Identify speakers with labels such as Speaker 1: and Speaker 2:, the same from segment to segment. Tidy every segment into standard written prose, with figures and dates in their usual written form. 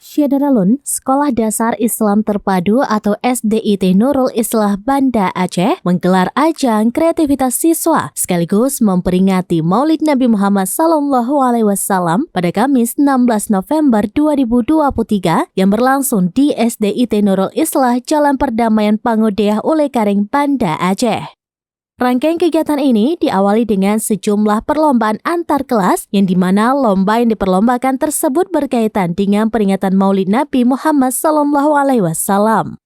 Speaker 1: Syedaralun, Sekolah Dasar Islam Terpadu atau SDIT Nurul Islah Banda Aceh menggelar ajang kreativitas siswa sekaligus memperingati Maulid Nabi Muhammad SAW pada Kamis 16 November 2023 yang berlangsung di SDIT Nurul Islah Jalan Perdamaian Pangodeah Ulekaring Banda Aceh. Rangkaian kegiatan ini diawali dengan sejumlah perlombaan antar kelas yang dimana lomba yang diperlombakan tersebut berkaitan dengan peringatan Maulid Nabi Muhammad SAW.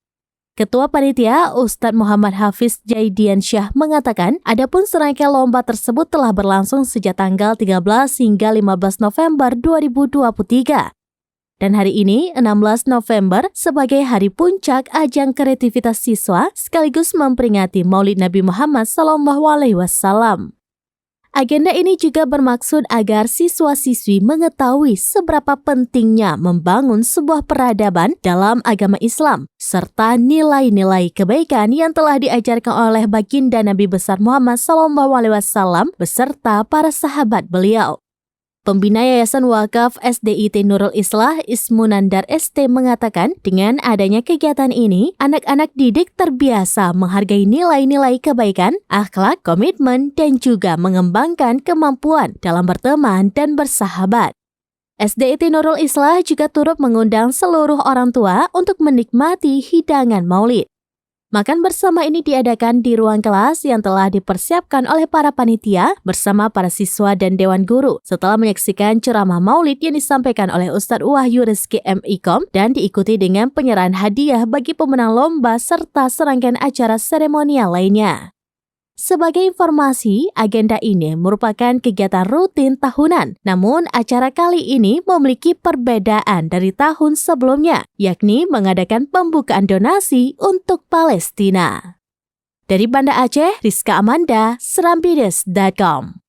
Speaker 1: Ketua Panitia Ustadz Muhammad Hafiz Jaidian Syah mengatakan, adapun serangkaian lomba tersebut telah berlangsung sejak tanggal 13 hingga 15 November 2023. Dan hari ini, 16 November, sebagai hari puncak ajang kreativitas siswa sekaligus memperingati Maulid Nabi Muhammad SAW. Agenda ini juga bermaksud agar siswa-siswi mengetahui seberapa pentingnya membangun sebuah peradaban dalam agama Islam, serta nilai-nilai kebaikan yang telah diajarkan oleh baginda Nabi besar Muhammad SAW beserta para sahabat beliau. Pembina Yayasan Wakaf SDIT Nurul Islah Ismunandar ST mengatakan dengan adanya kegiatan ini, anak-anak didik terbiasa menghargai nilai-nilai kebaikan, akhlak, komitmen, dan juga mengembangkan kemampuan dalam berteman dan bersahabat. SDIT Nurul Islah juga turut mengundang seluruh orang tua untuk menikmati hidangan maulid. Makan bersama ini diadakan di ruang kelas yang telah dipersiapkan oleh para panitia bersama para siswa dan dewan guru setelah menyaksikan ceramah maulid yang disampaikan oleh Ustadz Wahyu Rizki M.Ikom dan diikuti dengan penyerahan hadiah bagi pemenang lomba serta serangkaian acara seremonial lainnya. Sebagai informasi, agenda ini merupakan kegiatan rutin tahunan, namun acara kali ini memiliki perbedaan dari tahun sebelumnya, yakni mengadakan pembukaan donasi untuk Palestina. Dari Banda Aceh, Rizka Amanda, Serambides.com.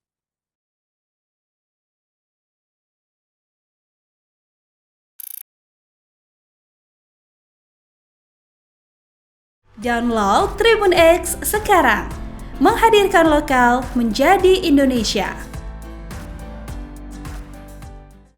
Speaker 2: Download Tribun X sekarang. Menghadirkan lokal menjadi Indonesia.